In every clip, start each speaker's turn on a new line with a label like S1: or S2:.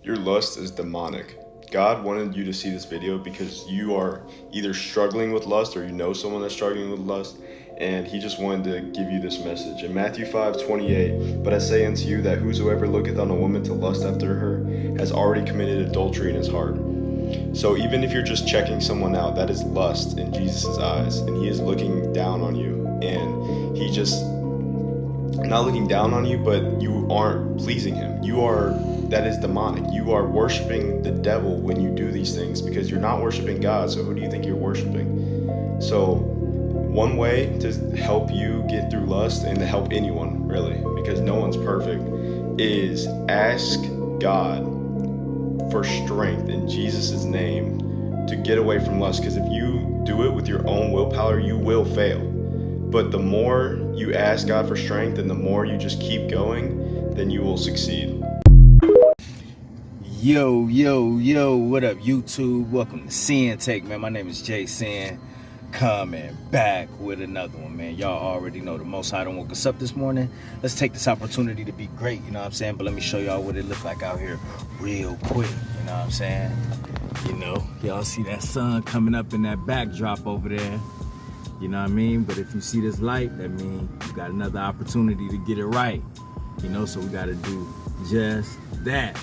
S1: Your lust is demonic. God wanted you to see this video because you are either struggling with lust or you know someone that's struggling with lust, and he just wanted to give you this message. In Matthew 5:28, but I say unto you that whosoever looketh on a woman to lust after her has already committed adultery in his heart. So even if you're just checking someone out, that is lust in Jesus' eyes, and he is looking down on you, and he just not looking down on you, but you aren't pleasing him. That is demonic. You are worshiping the devil when you do these things because you're not worshiping God. So who do you think you're worshiping? So one way to help you get through lust, and to help anyone really, because no one's perfect, is ask God for strength in Jesus' name to get away from lust. Because if you do it with your own willpower, you will fail. But the more you ask God for strength and the more you just keep going, then you will succeed.
S2: Yo, what up, YouTube? Welcome to Sinn-Take, man. My name is Sin, coming back with another one, man. Y'all already know the Most High done woke us up this morning. Let's take this opportunity to be great, you know what I'm saying? But let me show y'all what it look like out here real quick, you know what I'm saying? You know, y'all see that sun coming up in that backdrop over there, you know what I mean? But if you see this light, that means you got another opportunity to get it right, you know? So we got to do just that,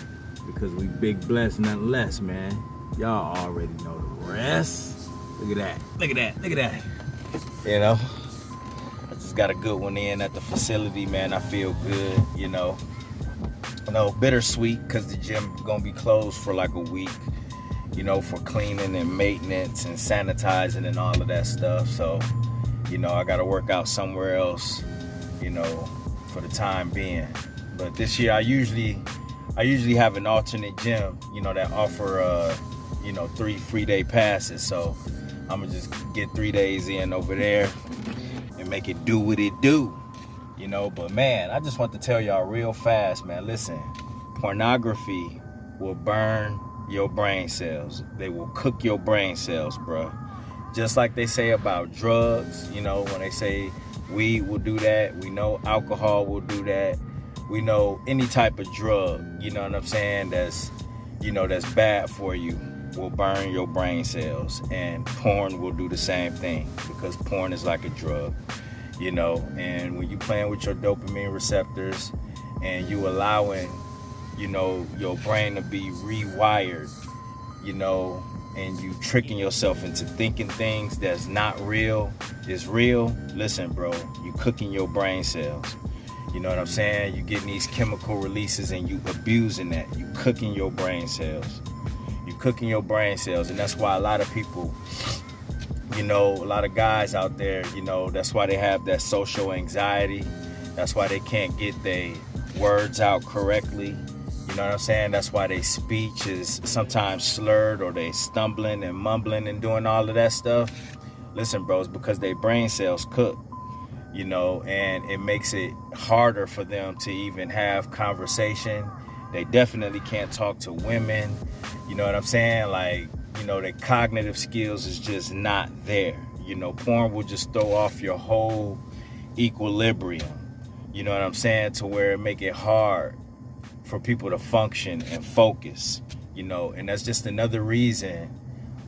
S2: because we big blessed, nothing less, man. Y'all already know the rest. Look at that. You know, I just got a good one in at the facility, man. I feel good, you know. Bittersweet, because the gym gonna be closed for like a week, you know, for cleaning and maintenance and sanitizing and all of that stuff. So, you know, I gotta work out somewhere else, you know, for the time being. But this year I usually have an alternate gym, you know, that offer, 3 free day passes. So I'm gonna just get 3 days in over there and make it do what it do, you know. But man, I just want to tell y'all real fast, man, listen, pornography will burn your brain cells. They will cook your brain cells, bro. Just like they say about drugs, you know, when they say weed will do that, we know alcohol will do that. We know any type of drug, you know what I'm saying, that's bad for you will burn your brain cells. And porn will do the same thing, because porn is like a drug, you know. And when you playing with your dopamine receptors and you allowing, you know, your brain to be rewired, you know, and you tricking yourself into thinking things that's not real is real, listen, bro, you cooking your brain cells. You know what I'm saying? You getting these chemical releases and you abusing that. You cooking your brain cells. You cooking your brain cells. And that's why a lot of people, you know, a lot of guys out there, you know, that's why they have that social anxiety. That's why they can't get their words out correctly. You know what I'm saying? That's why their speech is sometimes slurred, or they stumbling and mumbling and doing all of that stuff. Listen, bros, because their brain cells cook. You know, and it makes it harder for them to even have conversation. They definitely can't talk to women. You know what I'm saying? Like, you know, their cognitive skills is just not there. You know, porn will just throw off your whole equilibrium. You know what I'm saying? To where it make it hard for people to function and focus, you know, and that's just another reason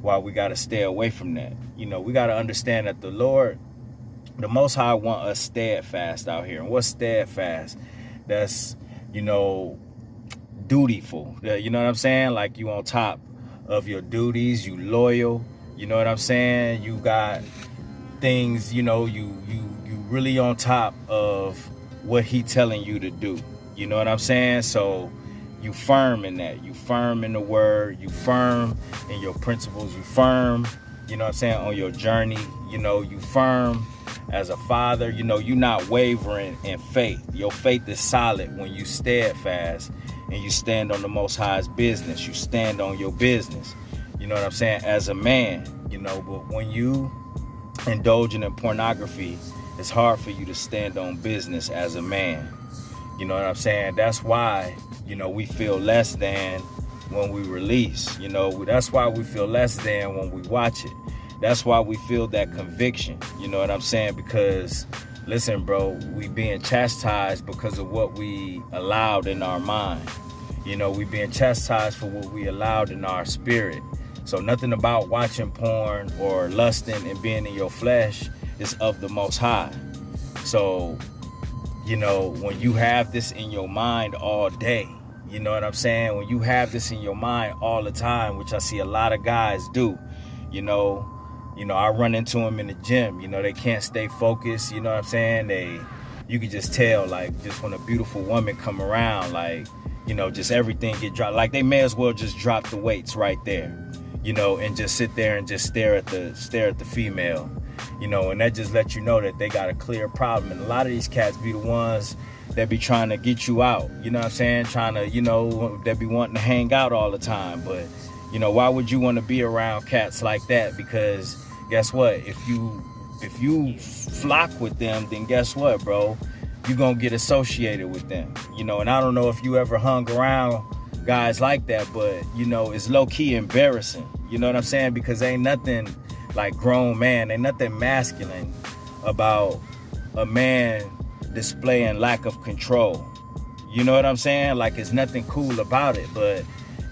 S2: why we got to stay away from that. You know, we got to understand that the Most High want us steadfast out here. And what's steadfast? That's, you know, dutiful. You know what I'm saying? Like, you on top of your duties, you loyal. You know what I'm saying? You got things, you know, you really on top of what he telling you to do. You know what I'm saying? So you firm in that. You firm in the word. You firm in your principles. You firm, you know what I'm saying, on your journey. You know, you firm as a father. You know, you're not wavering in faith. Your faith is solid when you steadfast and you stand on the Most High's business. You stand on your business. You know what I'm saying? As a man, you know, but when you indulging in pornography, it's hard for you to stand on business as a man. You know what I'm saying? That's why, you know, we feel less than when we release. You know, that's why we feel less than when we watch it. That's why we feel that conviction. You know what I'm saying? Because, listen, bro, we being chastised because of what we allowed in our mind. You know, we being chastised for what we allowed in our spirit. So nothing about watching porn or lusting and being in your flesh is of the Most High. So, you know, when you have this in your mind all day, you know what I'm saying? When you have this in your mind all the time, which I see a lot of guys do, you know, I run into them in the gym. You know, they can't stay focused. You know what I'm saying? You can just tell, like, just when a beautiful woman come around, like, you know, just everything get dropped. Like, they may as well just drop the weights right there, you know, and just sit there and just stare at the female, you know, and that just lets you know that they got a clear problem. And a lot of these cats be the ones that be trying to get you out, you know what I'm saying? Trying to, you know, that be wanting to hang out all the time. But, you know, why would you want to be around cats like that? Because guess what? If you flock with them, then guess what, bro? You're going to get associated with them, you know. And I don't know if you ever hung around guys like that, but, you know, it's low-key embarrassing, you know what I'm saying? Because ain't nothing like grown man, ain't nothing masculine about a man displaying lack of control. You know what I'm saying? Like, it's nothing cool about it. But,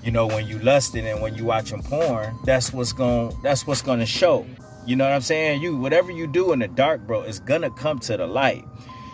S2: you know, when you lusting and when you watching porn, that's what's gonna show. You know what I'm saying? Whatever you do in the dark, bro, it's gonna come to the light.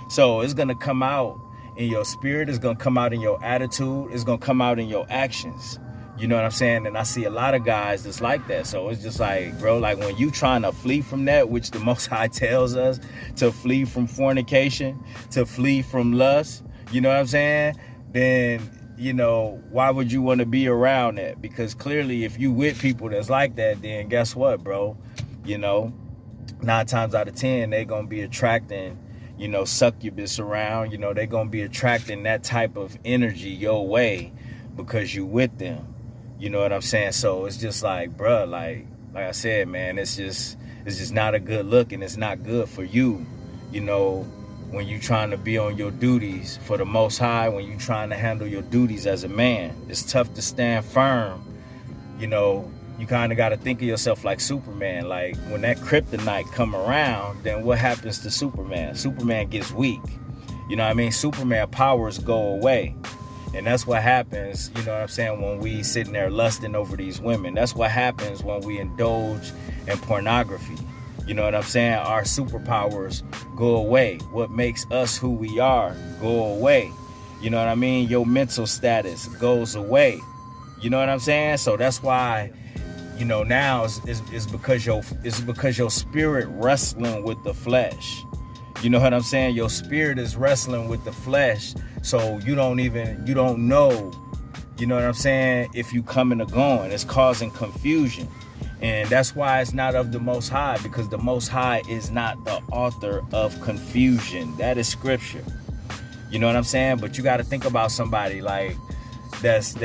S2: So it's gonna come out in your spirit, it's gonna come out in your attitude, it's gonna come out in your actions. You know what I'm saying? And I see a lot of guys that's like that. So it's just like, bro, like when you trying to flee from that, which the Most High tells us to flee from fornication, to flee from lust, you know what I'm saying? Then, you know, why would you want to be around that? Because clearly if you with people that's like that, then guess what, bro? You know, 9 times out of 10, they gonna be attracting, you know, succubus around. You know, they gonna be attracting that type of energy your way because you with them. You know what I'm saying? So it's just like, bruh, like I said, man, it's just not a good look, and it's not good for you, you know, when you trying to be on your duties for the Most High, when you trying to handle your duties as a man. It's tough to stand firm. You know, you kind of got to think of yourself like Superman. Like, when that kryptonite come around, then what happens to Superman? Superman gets weak. You know what I mean? Superman powers go away. And that's what happens, you know what I'm saying, when we sitting there lusting over these women. That's what happens when we indulge in pornography. You know what I'm saying? Our superpowers go away. What makes us who we are go away. You know what I mean? Your mental status goes away. You know what I'm saying? So that's why, you know, now it's because your spirit wrestling with the flesh. You know what I'm saying? Your spirit is wrestling with the flesh. So you don't know, you know what I'm saying, if you coming or going. It's causing confusion. And that's why it's not of the Most High, because the Most High is not the author of confusion. That is scripture. You know what I'm saying? But you got to think about somebody like that's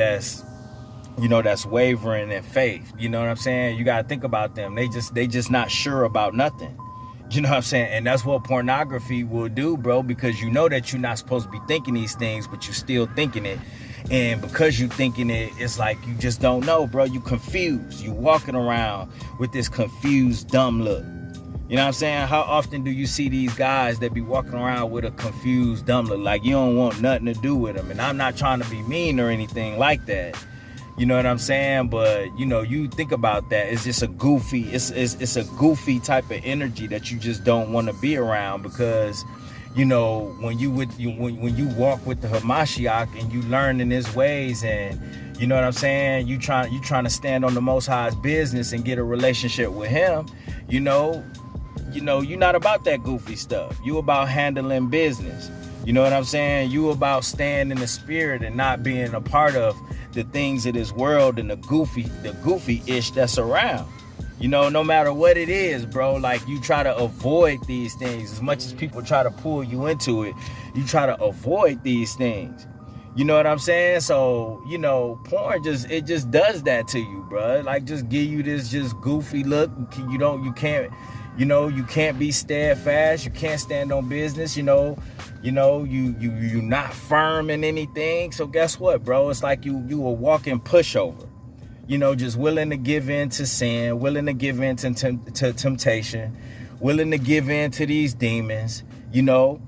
S2: you know, that's wavering in faith. You know what I'm saying? You got to think about them. They just not sure about nothing. You know what I'm saying? And that's what pornography will do, bro, because you know that you're not supposed to be thinking these things, but you're still thinking it. And because you thinking it, it's like you just don't know, bro. You confused. You walking around with this confused, dumb look. You know what I'm saying? How often do you see these guys that be walking around with a confused, dumb look? Like you don't want nothing to do with them. And I'm not trying to be mean or anything like that. You know what I'm saying? But, you know, you think about that. It's just a goofy, it's a goofy type of energy that you just don't want to be around, because, you know, when you walk with the Hamashiach and you learn in his ways, and, you know what I'm saying, you trying to stand on the Most High's business and get a relationship with him, you know, you're not about that goofy stuff. You about handling business. You know what I'm saying? You about staying in the spirit and not being a part of the things of this world and the goofy-ish that's around. You know, no matter what it is, bro, like you try to avoid these things. As much as people try to pull you into it, you try to avoid these things. You know what I'm saying? So, you know, porn just does that to you, bro. Like, just give you this just goofy look. You can't be steadfast. You can't stand on business. You not firm in anything. So guess what, bro? It's like you a walking pushover. You know, just willing to give in to sin, willing to give in to temptation, willing to give in to these demons. You know,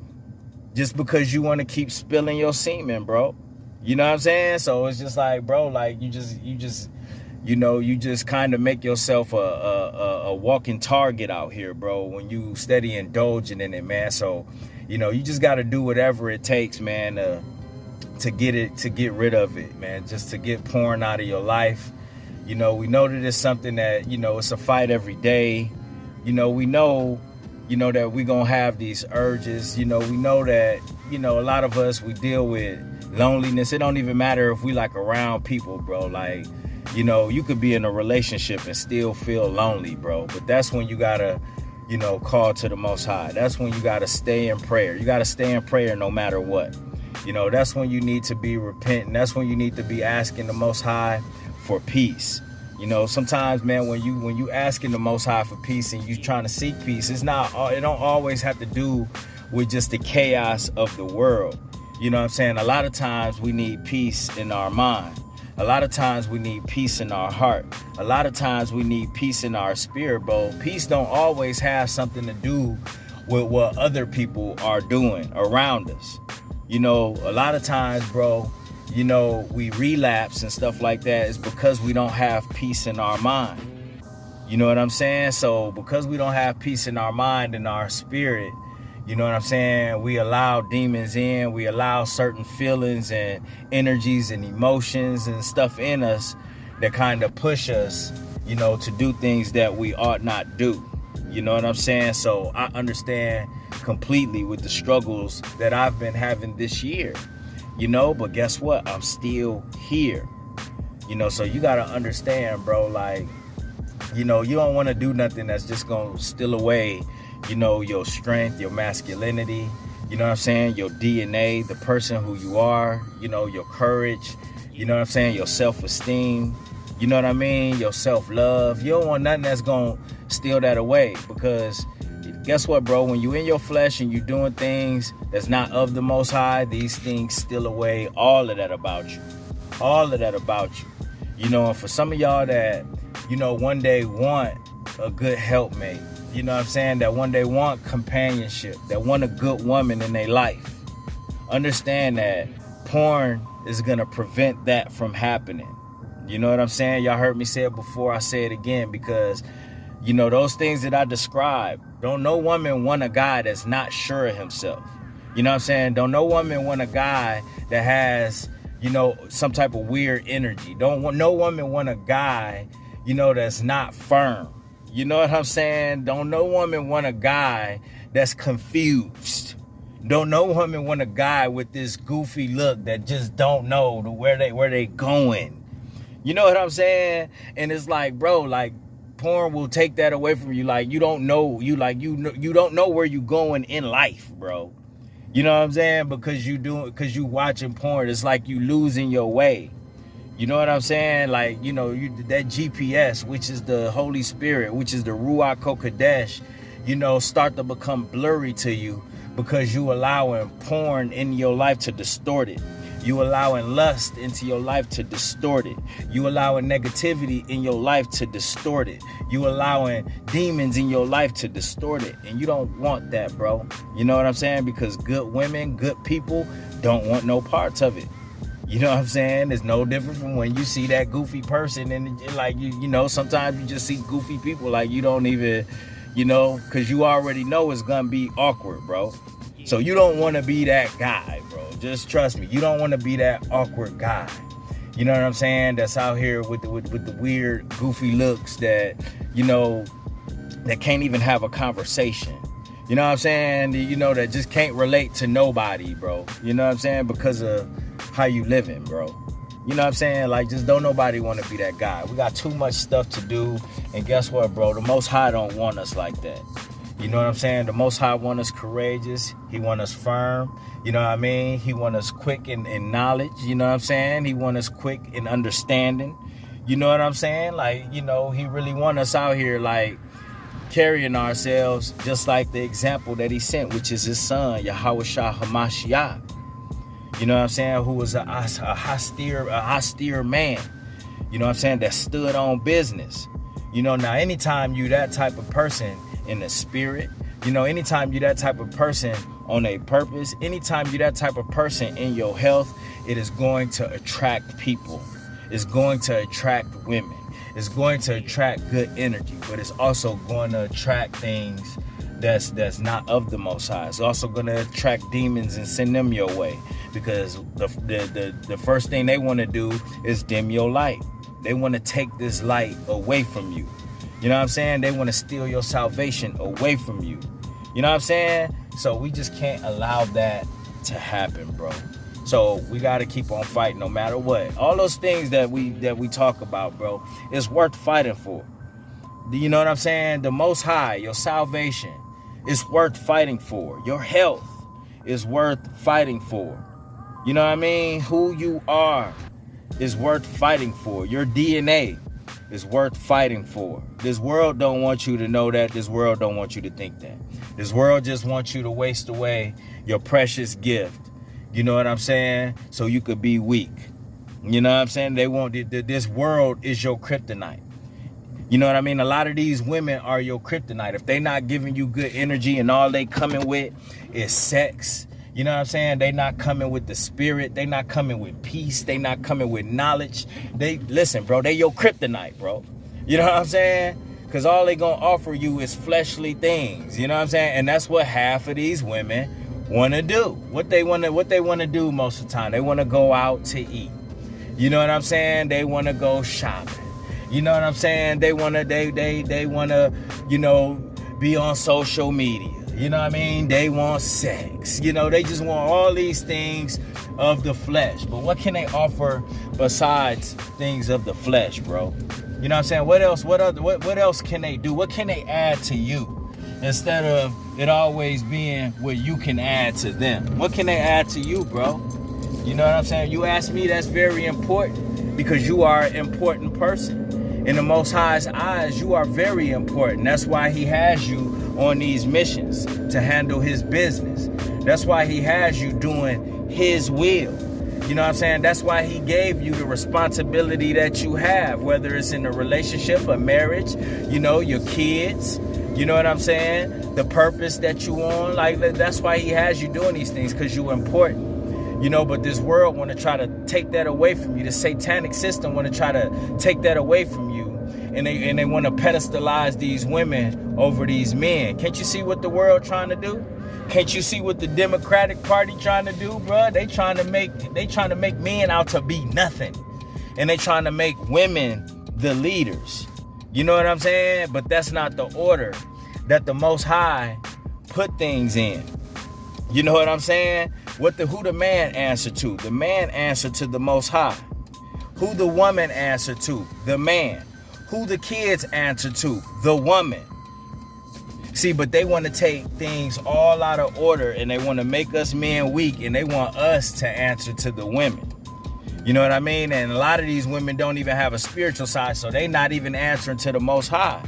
S2: just because you want to keep spilling your semen, bro. You know what I'm saying? So it's just like, bro, like you just you just kind of make yourself a walking target out here, bro, when you steady indulging in it, man. So, you just got to do whatever it takes, man, to get rid of it, man, just to get porn out of your life. We know that it's something that, it's a fight every day. We know, that we gonna have these urges. We know that, a lot of us, we deal with loneliness. It don't even matter if we like around people, bro. Like, you could be in a relationship and still feel lonely, bro. But that's when you gotta, call to the Most High. That's when you gotta stay in prayer. You gotta stay in prayer no matter what. That's when you need to be repenting. That's when you need to be asking the Most High for peace. Sometimes, man, when you asking the Most High for peace and you trying to seek peace, it don't always have to do with just the chaos of the world. You know what I'm saying? A lot of times we need peace in our mind. A lot of times we need peace in our heart. A lot of times we need peace in our spirit, bro. Peace don't always have something to do with what other people are doing around us. A lot of times, bro, we relapse and stuff like that is because we don't have peace in our mind. You know what I'm saying? So because we don't have peace in our mind and our spirit, you know what I'm saying? We allow demons in. We allow certain feelings and energies and emotions and stuff in us that kind of push us, to do things that we ought not do. You know what I'm saying? So I understand completely with the struggles that I've been having this year, but guess what? I'm still here. So you got to understand, bro, like, you don't want to do nothing that's just going to steal away, your strength, your masculinity, you know what I'm saying? Your DNA, the person who you are, your courage, you know what I'm saying? Your self-esteem, you know what I mean? Your self-love. You don't want nothing that's going to steal that away, because guess what, bro? When you in your flesh and you doing things that's not of the Most High, these things steal away all of that about you. All of that about you. And for some of y'all that, one day want a good helpmate, you know what I'm saying, that one day want companionship, that want a good woman in their life, understand that porn is going to prevent that from happening. You know what I'm saying? Y'all heard me say it before, I say it again, because those things that I described, don't no woman want a guy that's not sure of himself. You know what I'm saying? Don't no woman want a guy that has, some type of weird energy. No woman want a guy, that's not firm. You know what I'm saying? Don't no woman want a guy that's confused. Don't no woman want a guy with this goofy look that just don't know where they going. You know what I'm saying? And it's like, bro, like, porn will take that away from you. Like, you don't know, you don't know where you going in life, bro. You know what I'm saying? Because you watching porn, it's like you losing your way. You know what I'm saying? Like, that GPS, which is the Holy Spirit, which is the Ruach HaKodesh, start to become blurry to you because you allowing porn in your life to distort it. You allowing lust into your life to distort it. You allowing negativity in your life to distort it. You allowing demons in your life to distort it. And you don't want that, bro. You know what I'm saying? Because good women, good people don't want no parts of it. You know what I'm saying? It's no different from when you see that goofy person and like, sometimes you just see goofy people like you don't even, because you already know it's going to be awkward, bro. So you don't want to be that guy, bro. Just trust me. You don't want to be that awkward guy. You know what I'm saying? That's out here with the weird, goofy looks that, that can't even have a conversation. You know what I'm saying? That just can't relate to nobody, bro. You know what I'm saying? Because of how you living, bro. You know what I'm saying? Like, just don't nobody want to be that guy. We got too much stuff to do. And guess what, bro? The Most High don't want us like that. You know what I'm saying? The Most High want us courageous. He want us firm. You know what I mean? He want us quick in knowledge. You know what I'm saying? He want us quick in understanding. You know what I'm saying? Like, he really want us out here, like, carrying ourselves just like the example that he sent, which is his son, Yahushua HaMashiach. You know what I'm saying? Who was a austere man. You know what I'm saying? That stood on business. Now anytime you that type of person in the spirit, anytime you that type of person on a purpose, anytime you that type of person in your health, it is going to attract people. It's going to attract women. It's going to attract good energy, but it's also going to attract things that's not of the Most High. It's also going to attract demons and send them your way, because the first thing they want to do is dim your light. They want to take this light away from you. You know what I'm saying? They want to steal your salvation away from you. You know what I'm saying? So we just can't allow that to happen, bro. So we got to keep on fighting no matter what. All those things that we talk about, bro, it's worth fighting for. You know what I'm saying? The Most High, your salvation, is worth fighting for. Your health is worth fighting for. You know what I mean? Who you are is worth fighting for. Your DNA is worth fighting for. This world don't want you to know that. This world don't want you to think that. This world just wants you to waste away your precious gift. You know what I'm saying? So you could be weak. You know what I'm saying? They want this world is your kryptonite. You know what I mean? A lot of these women are your kryptonite. If they not giving you good energy and all they coming with is sex, you know what I'm saying? They not coming with the spirit. They not coming with peace. They not coming with knowledge. Listen, bro, they your kryptonite, bro. You know what I'm saying? Because all they gonna offer you is fleshly things. You know what I'm saying? And that's what half of these women want to do. What they want to do most of the time, they want to go out to eat. You know what I'm saying? They want to go shopping. You know what I'm saying? They want to you know, be on social media. You know what I mean? They want sex. You know, they just want all these things of the flesh. But what can they offer besides things of the flesh, bro? You know what I'm saying? What else? What else can they do? What can they add to you? Instead of it always being what you can add to them. What can they add to you, bro? You know what I'm saying? You ask me, that's very important, because you are an important person. In the Most High's eyes, you are very important. That's why he has you on these missions to handle his business. That's why he has you doing his will. You know what I'm saying? That's why he gave you the responsibility that you have, whether it's in a relationship, a marriage, you know, your kids. You know what I'm saying? The purpose that you on, like, that's why he has you doing these things, because you're important. You know, but this world want to try to take that away from you. The satanic system want to try to take that away from you. And they want to pedestalize these women over these men. Can't you see what the world trying to do? Can't you see what the Democratic Party trying to do, bro? They trying to make men out to be nothing. And they trying to make women the leaders. You know what I'm saying? But that's not the order that the Most High put things in. You know what I'm saying? Who the man answer to? The man answer to the Most High. Who the woman answer to? The man. Who the kids answer to? The woman. See, but they want to take things all out of order, and they want to make us men weak, and they want us to answer to the women. You know what I mean? And a lot of these women don't even have a spiritual side, so they not even answering to the Most High.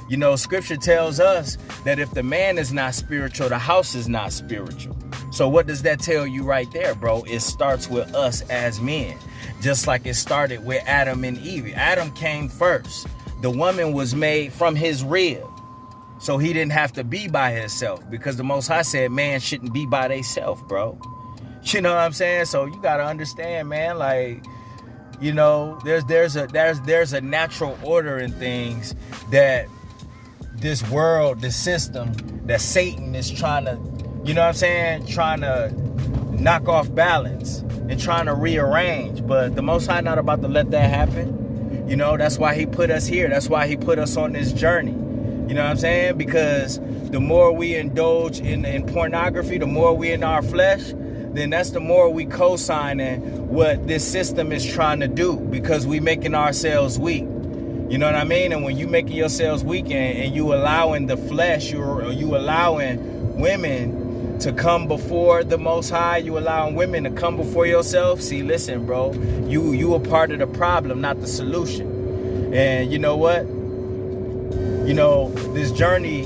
S2: You know, scripture tells us that if the man is not spiritual, the house is not spiritual. So what does that tell you right there, bro? It starts with us as men, just like it started with Adam and Eve. Adam came first. The woman was made from his rib. So he didn't have to be by himself, because the Most High said man shouldn't be by themselves, bro. You know what I'm saying? So you got to understand, man, like, you know, there's a natural order in things that this world, the system, that Satan is trying to, you know what I'm saying, trying to knock off balance and trying to rearrange. But the Most High not about to let that happen. You know, that's why he put us here. That's why he put us on this journey. You know what I'm saying? Because the more we indulge in pornography, the more we in our flesh, then that's the more we co-signing what this system is trying to do, because we making ourselves weak. You know what I mean? And when you making yourselves weak and you allowing the flesh, you allowing women to come before the Most High, you allowing women to come before yourself. See, listen, bro, you a part of the problem, not the solution. And you know what? You know, this journey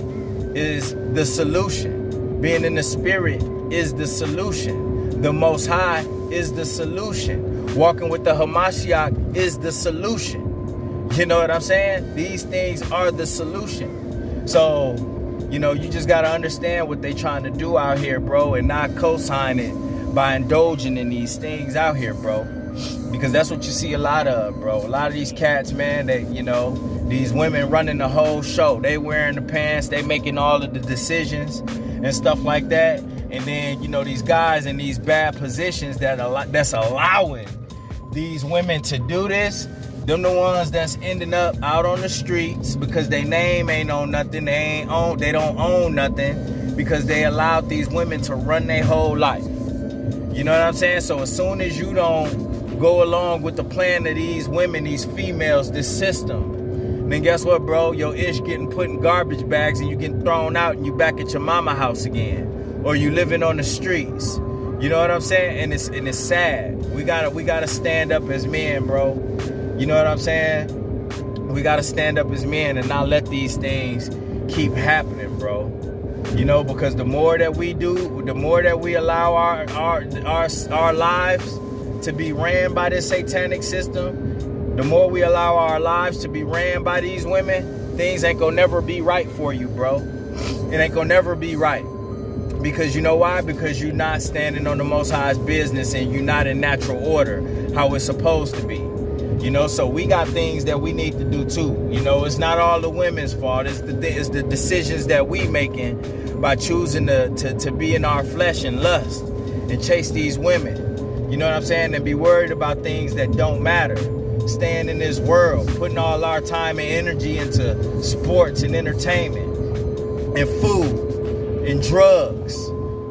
S2: is the solution. Being in the spirit is the solution. The Most High is the solution. Walking with the Hamashiach is the solution. You know what I'm saying? These things are the solution. So, you know, you just got to understand what they trying to do out here, bro, and not co-sign it by indulging in these things out here, bro. Because that's what you see a lot of, bro. A lot of these cats, man, they, you know, these women running the whole show. They wearing the pants, they making all of the decisions and stuff like that. And then, you know, these guys in these bad positions that's allowing these women to do this, them the ones that's ending up out on the streets because their name ain't on nothing. They don't own nothing because they allowed these women to run their whole life. You know what I'm saying? So as soon as you don't go along with the plan of these women, these females, this system, then guess what, bro? Your ish getting put in garbage bags and you getting thrown out and you back at your mama house again. Or you living on the streets. You know what I'm saying? And it's sad. We gotta stand up as men, bro. You know what I'm saying? We gotta stand up as men and not let these things keep happening, bro. You know, because the more that we do, the more that we allow our lives to be ran by this satanic system, the more we allow our lives to be ran by these women, things ain't gonna never be right for you, bro. It ain't gonna never be right. Because you know why? Because you're not standing on the Most High's business and you're not in natural order how it's supposed to be. You know, so we got things that we need to do too. You know, it's not all the women's fault. It's the decisions that we making by choosing to be in our flesh and lust and chase these women. You know what I'm saying? And be worried about things that don't matter. Staying in this world, putting all our time and energy into sports and entertainment and food and drugs.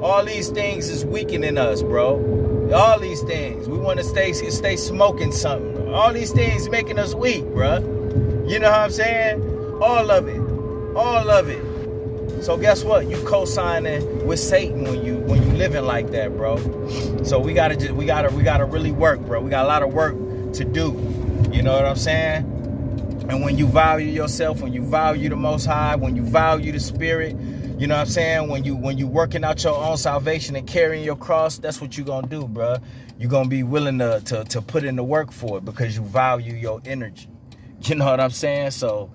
S2: All these things is weakening us, bro. All these things. We want to stay smoking something. All these things making us weak, bro. You know what I'm saying? All of it. All of it. So guess what? You co-signing with Satan when you living like that, bro. So we gotta really work, bro. We got a lot of work to do. You know what I'm saying? And when you value yourself, when you value the Most High, when you value the Spirit, you know what I'm saying? When you working out your own salvation and carrying your cross, that's what you gonna do, bro. You're gonna be willing to put in the work for it because you value your energy. You know what I'm saying? So,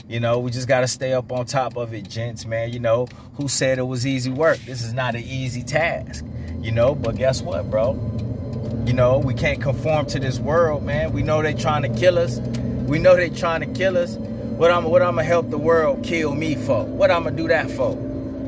S2: you know, we just gotta stay up on top of it, gents, man. You know, who said it was easy work? This is not an easy task, you know, but guess what, bro? You know, we can't conform to this world, man. We know they trying to kill us. We know they trying to kill us. What I'm gonna help the world kill me for? What I'm gonna do that for?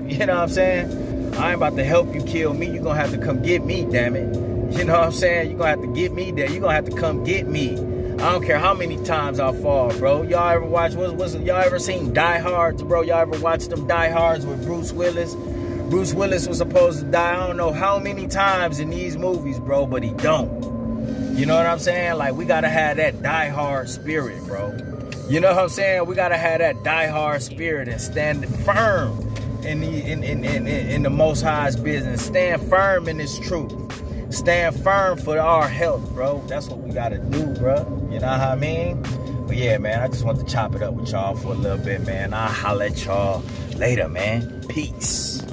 S2: You know what I'm saying? I ain't about to help you kill me. You're going to have to come get me, damn it. You know what I'm saying? You're going to have to get me there. You're going to have to come get me. I don't care how many times I fall, bro. Y'all ever watch, y'all ever seen Die Hards, bro? Y'all ever watched them Die Hards with Bruce Willis? Bruce Willis was supposed to die I don't know how many times in these movies, bro, but he don't. You know what I'm saying? Like, we got to have that Die Hard spirit, bro. You know what I'm saying? We got to have that Die Hard spirit and stand firm in the Most High's business. Stand firm in this truth. Stand firm for our health, bro. That's what we gotta do, bro. You know what I mean? But yeah, man, I just want to chop it up with y'all for a little bit, man. I'll holler at y'all later, man. Peace.